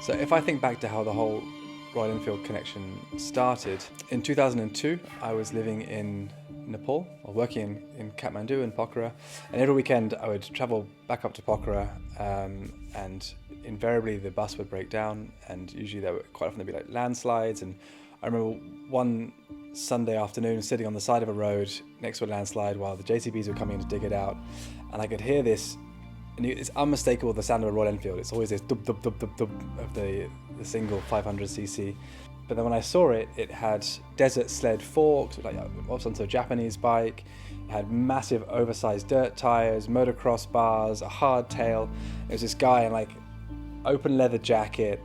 So if I think back to how the whole Royal Enfield connection started, in 2002 I was living in Nepal, or working in Kathmandu and Pokhara, and every weekend I would travel back up to Pokhara, and invariably the bus would break down, and usually there would quite often there'd be like landslides. And I remember one Sunday afternoon sitting on the side of a road next to a landslide while the JCBs were coming in to dig it out, and I could hear this, and it's unmistakable, the sound of a Royal Enfield. It's always this dub dub dub dub dub of the single 500cc. But then when I saw it, it had desert sled forks, like also onto a Japanese bike. It had massive oversized dirt tires, motocross bars, a hard tail. It was this guy in like open leather jacket,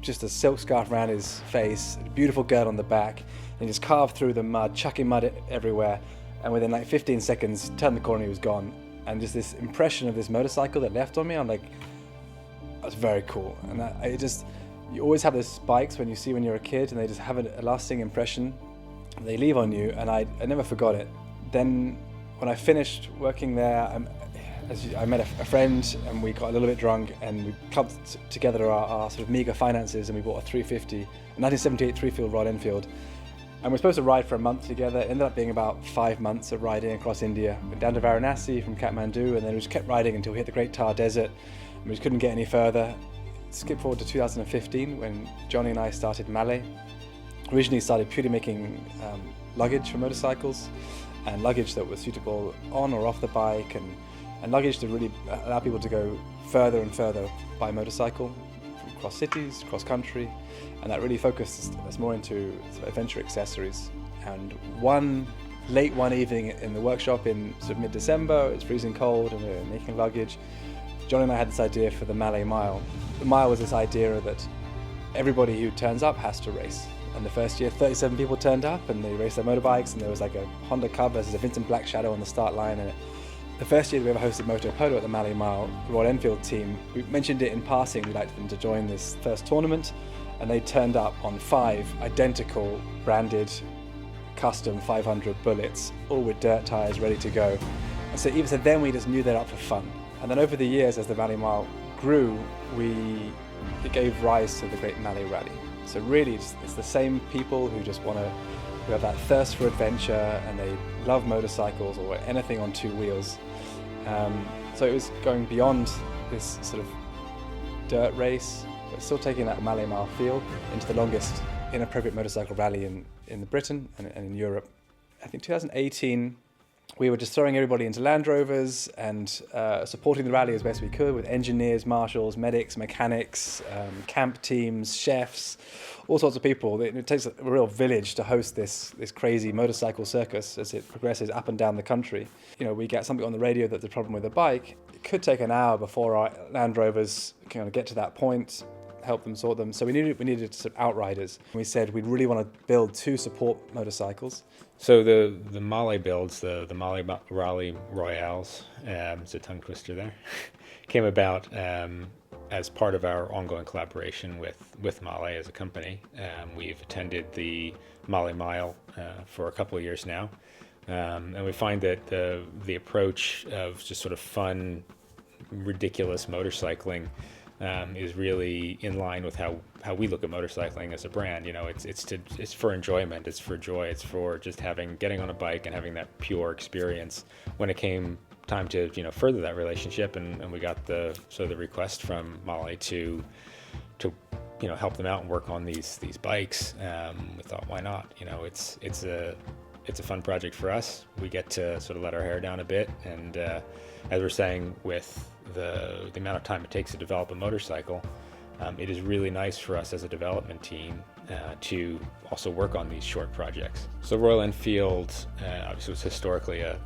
just a silk scarf around his face, a beautiful girl on the back, and he just carved through the mud, chucking mud everywhere. And within like 15 seconds, turned the corner, he was gone. And just this impression of this motorcycle that left on me, I'm like, that's very cool. And you always have those bikes when you're a kid, and they just have a lasting impression. They leave on you, and I never forgot it. Then when I finished working there, I met a friend, and we got a little bit drunk, and we clubbed together our sort of meager finances, and we bought a 350, a 1978 three-field Royal Enfield. And we were supposed to ride for a month together. It ended up being about 5 months of riding across India. Went down to Varanasi from Kathmandu, and then we just kept riding until we hit the Great Thar Desert, and we just couldn't get any further. Skip forward to 2015 when Johnny and I started Malle. Originally started purely making luggage for motorcycles, and luggage that was suitable on or off the bike, and luggage to really allow people to go further and further by motorcycle, from cross cities, cross country, and that really focused us more into sort of adventure accessories. And one evening in the workshop in sort of mid-December, it was freezing cold and we were making luggage. Johnny and I had this idea for the Malle Mile. The mile was this idea that everybody who turns up has to race. And the first year, 37 people turned up, and they raced their motorbikes, and there was like a Honda Cub versus a Vincent Black Shadow on the start line. And the first year that we ever hosted Moto Polo at the Malle Mile, the Royal Enfield team, we mentioned it in passing, we'd like them to join this first tournament, and they turned up on 5 identical branded custom 500 bullets, all with dirt tires ready to go. And so even so, then we just knew they're up for fun. And then over the years, as the Malle Mile grew, it gave rise to the Great Malle Rally. So really, it's the same people who just who have that thirst for adventure, and they love motorcycles or anything on 2 wheels. So it was going beyond this sort of dirt race, but still taking that Malle Mile feel into the longest inappropriate motorcycle rally in Britain and in Europe. I think 2018, we were just throwing everybody into Land Rovers and supporting the rally as best we could with engineers, marshals, medics, mechanics, camp teams, chefs, all sorts of people. It takes a real village to host this crazy motorcycle circus as it progresses up and down the country. You know, we get something on the radio that's a problem with the bike. It could take an hour before our Land Rovers kind of get to that point, help them sort them. So we needed sort of outriders. We said we really want to build 2 support motorcycles. So the Malle builds, the Malle Raleigh Royales, it's a tongue twister there, came about as part of our ongoing collaboration with Malle as a company. We've attended the Malle Mile for a couple of years now, and we find that the approach of just sort of fun, ridiculous motorcycling is really in line with how we look at motorcycling as a brand. You know, it's for enjoyment, it's for joy, it's for just getting on a bike and having that pure experience. When it came time to further that relationship, and we got the request from Malle to help them out and work on these bikes, we thought, why not? It's a fun project for us. We get to sort of let our hair down a bit, and as we're saying, with the amount of time it takes to develop a motorcycle, it is really nice for us as a development team to also work on these short projects. So Royal Enfield obviously was historically a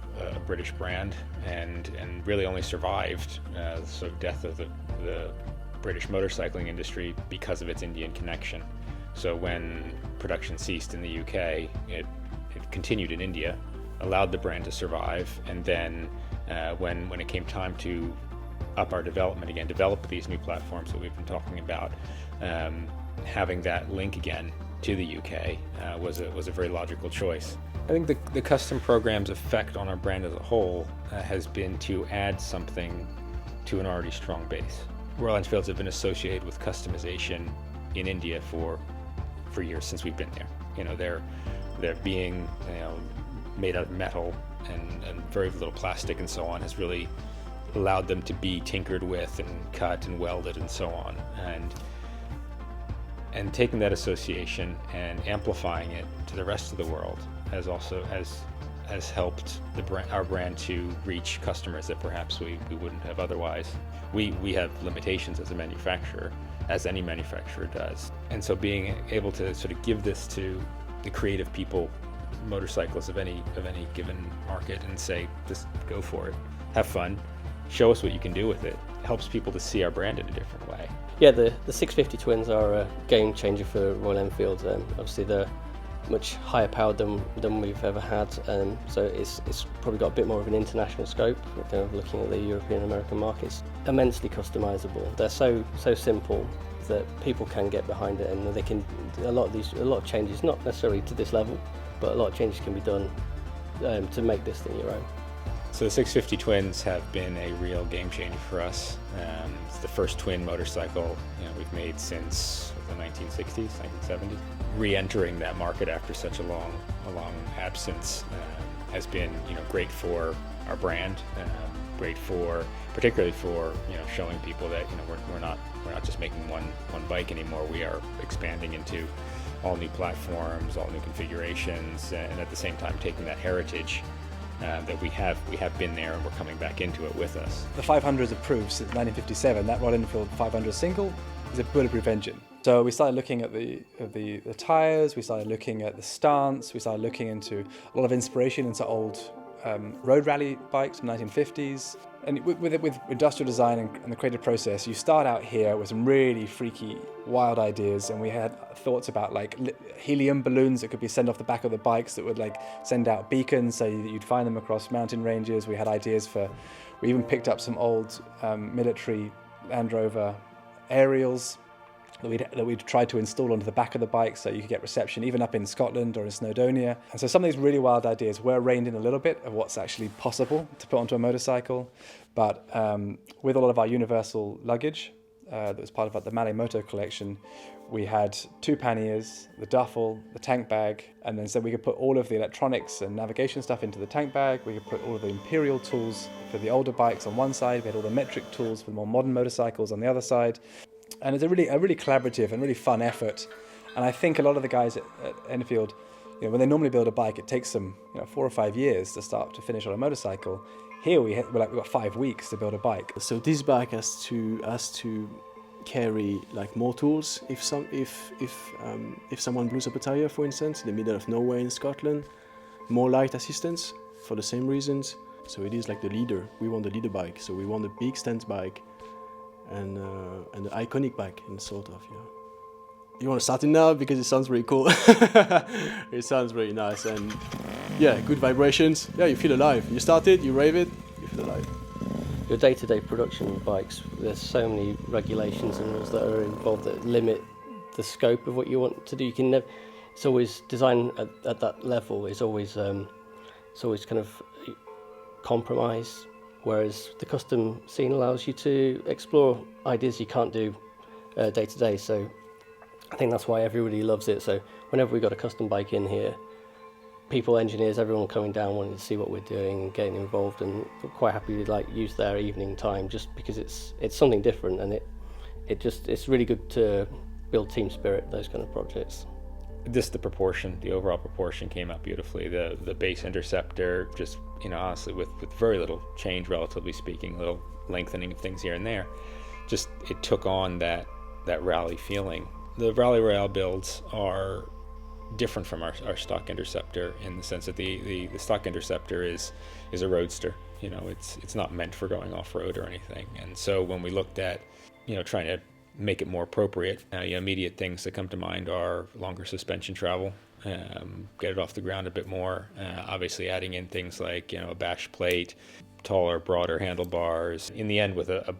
British brand, and really only survived the sort of death of the British motorcycling industry because of its Indian connection. So when production ceased in the UK, it continued in India, allowed the brand to survive, and then when it came time to up our development again, develop these new platforms that we've been talking about, having that link again to the UK was a very logical choice. I think the custom program's effect on our brand as a whole has been to add something to an already strong base. Royal Enfields have been associated with customization in India for years since we've been there. You know, they're being, you know, made out of metal and very little plastic and so on has really allowed them to be tinkered with and cut and welded and so on. And taking that association and amplifying it to the rest of the world has helped our brand to reach customers that perhaps we wouldn't have otherwise. We have limitations as a manufacturer, as any manufacturer does. And so being able to sort of give this to the creative people, motorcyclists of any given market, and say, just go for it, have fun, show us what you can do with it, helps people to see our brand in a different way. Yeah, the 650 twins are a game changer for Royal Enfield. Obviously they're much higher powered than we've ever had, so it's probably got a bit more of an international scope. Kind of looking at the European American markets, immensely customizable. They're so simple that people can get behind it, and they can a lot of changes, not necessarily to this level, but a lot of changes can be done to make this thing your own. So the 650 twins have been a real game changer for us. It's the first twin motorcycle we've made since the 1960s, 1970s. Re-entering that market after such a long absence has been great for our brand, great particularly for showing people that we're not just making one bike anymore. We are expanding into all new platforms, all new configurations, and at the same time taking that heritage that we have been there, and we're coming back into it with us. The 500 is approved since 1957. That Royal Enfield 500 single is a bulletproof engine. So we started looking at the tires, we started looking at the stance, we started looking into a lot of inspiration into old road rally bikes from 1950s. And with industrial design and the creative process, you start out here with some really freaky, wild ideas, and we had thoughts about like helium balloons that could be sent off the back of the bikes that would like send out beacons so that you'd find them across mountain ranges. We had ideas we even picked up some old military Land Rover aerials that we'd tried to install onto the back of the bike so you could get reception even up in Scotland or in Snowdonia. And so some of these really wild ideas were reined in a little bit of what's actually possible to put onto a motorcycle. But with a lot of our universal luggage that was part of the Malle Moto collection, we had 2 panniers, the duffel, the tank bag, and then so we could put all of the electronics and navigation stuff into the tank bag. We could put all of the imperial tools for the older bikes on one side. We had all the metric tools for the more modern motorcycles on the other side. And it's a really collaborative and really fun effort. And I think a lot of the guys at Enfield, when they normally build a bike, it takes them 4 or 5 years to start to finish on a motorcycle. Here we've got 5 weeks to build a bike. So this bike has to carry like more tools if someone blows up a tire, for instance, in the middle of nowhere in Scotland. More light assistance for the same reasons. So it is like the leader. We want the leader bike. So we want a big stance bike. And an iconic bike, and sort of, You want to start it now because it sounds really cool. It sounds really nice, and good vibrations. Yeah, you feel alive. You start it, you rave it, you feel alive. Your day-to-day production bikes, there's so many regulations and rules that are involved that limit the scope of what you want to do. You can never. It's always design at that level. It's always kind of compromise. Whereas the custom scene allows you to explore ideas you can't do day to day. So I think that's why everybody loves it. So whenever we got a custom bike in here, people, engineers, everyone coming down wanting to see what we're doing and getting involved, and we're quite happy to use their evening time just because it's something different, and it's really good to build team spirit, those kind of projects. Just the overall proportion came out beautifully. The base interceptor, just honestly, with very little change, relatively speaking, little lengthening of things here and there, just it took on that rally feeling. The Rally Royale builds are different from our stock interceptor in the sense that the stock interceptor is a roadster. It's not meant for going off road or anything. And so when we looked at trying to make it more appropriate, immediate things that come to mind are longer suspension travel, get it off the ground a bit more, obviously adding in things like a bash plate, taller, broader handlebars. In the end, with a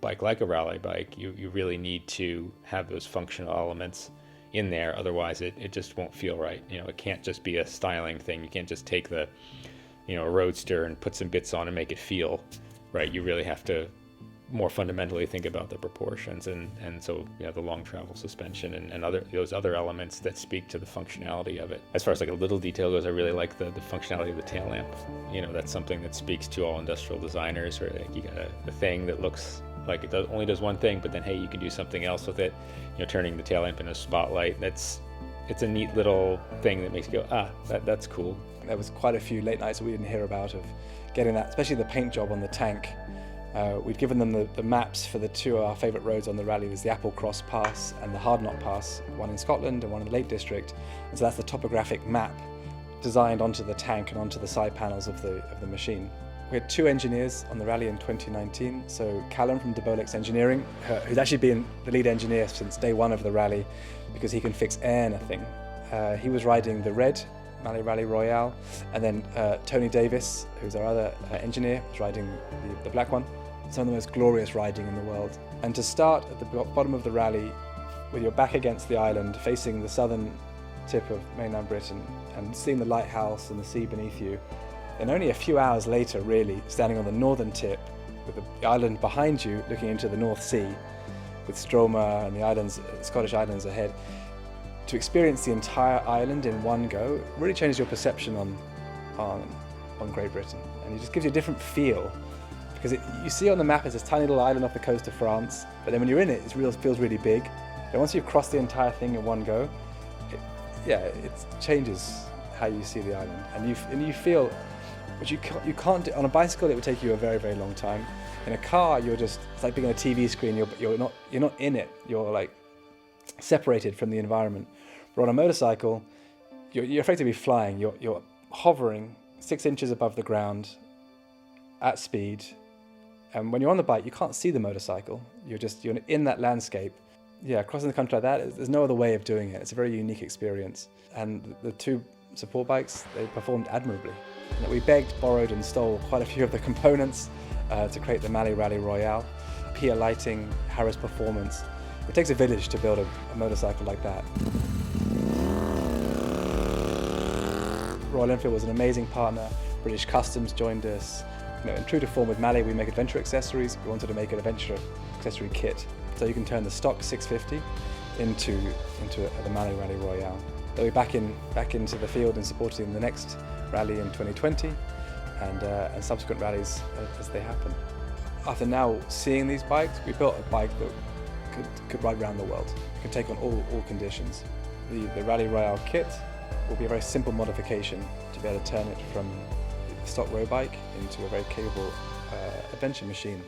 bike like a rally bike, you really need to have those functional elements in there, otherwise it just won't feel right. It can't just be a styling thing. You can't just take the a roadster and put some bits on and make it feel right. You really have to more fundamentally think about the proportions, and so the long travel suspension and those other elements that speak to the functionality of it. As far as like a little detail goes, I really like the functionality of the tail lamp. That's something that speaks to all industrial designers, where like you got a thing that looks like it only does one thing, but then hey, you can do something else with it. Turning the tail lamp into a spotlight. It's a neat little thing that makes you go, that's cool. There was quite a few late nights that we didn't hear about of getting that, especially the paint job on the tank. We'd given them the maps for the two of our favourite roads on the rally. There's the Applecross Pass and the Hardknot Pass, one in Scotland and one in the Lake District. And so that's the topographic map designed onto the tank and onto the side panels of the machine. We had 2 engineers on the rally in 2019. So Callum from Debolix Engineering, who's actually been the lead engineer since day one of the rally because he can fix anything. He was riding the red Malle Rally Royale, and then Tony Davis, who's our other engineer, was riding the black one. Some of the most glorious riding in the world. And to start at the bottom of the rally with your back against the island, facing the southern tip of mainland Britain and seeing the lighthouse and the sea beneath you, and only a few hours later really standing on the northern tip with the island behind you looking into the North Sea with Stroma and the Scottish islands ahead, to experience the entire island in one go really changes your perception on Great Britain, and it just gives you a different feel, because you see on the map it's this tiny little island off the coast of France, but then when you're in it, it feels really big. And once you've crossed the entire thing in one go, it changes how you see the island, and you feel, which you can't do on a bicycle. It would take you a very, very long time. In a car, it's like being on a TV screen. You're not in it. You're like separated from the environment. But on a motorcycle, you're effectively flying. You're hovering 6 inches above the ground at speed. And when you're on the bike, you can't see the motorcycle. You're in that landscape. Yeah, crossing the country like that, there's no other way of doing it. It's a very unique experience. And the 2 support bikes, they performed admirably. We begged, borrowed and stole quite a few of the components to create the Malle Rally Royale. Pier lighting, Harris performance. It takes a village to build a motorcycle like that. Royal Enfield was an amazing partner. British Customs joined us. In true to form with Malle, we make adventure accessories. We wanted to make an adventure accessory kit. So you can turn the stock 650 into the Malle Rally Royale. They'll be back into the field and supporting the next rally in 2020 and subsequent rallies as they happen. After now seeing these bikes, we built a bike that could ride around the world. It could take on all conditions. The Rally Royale kit will be a very simple modification to be able to turn it from a stock road bike into a very capable adventure machine.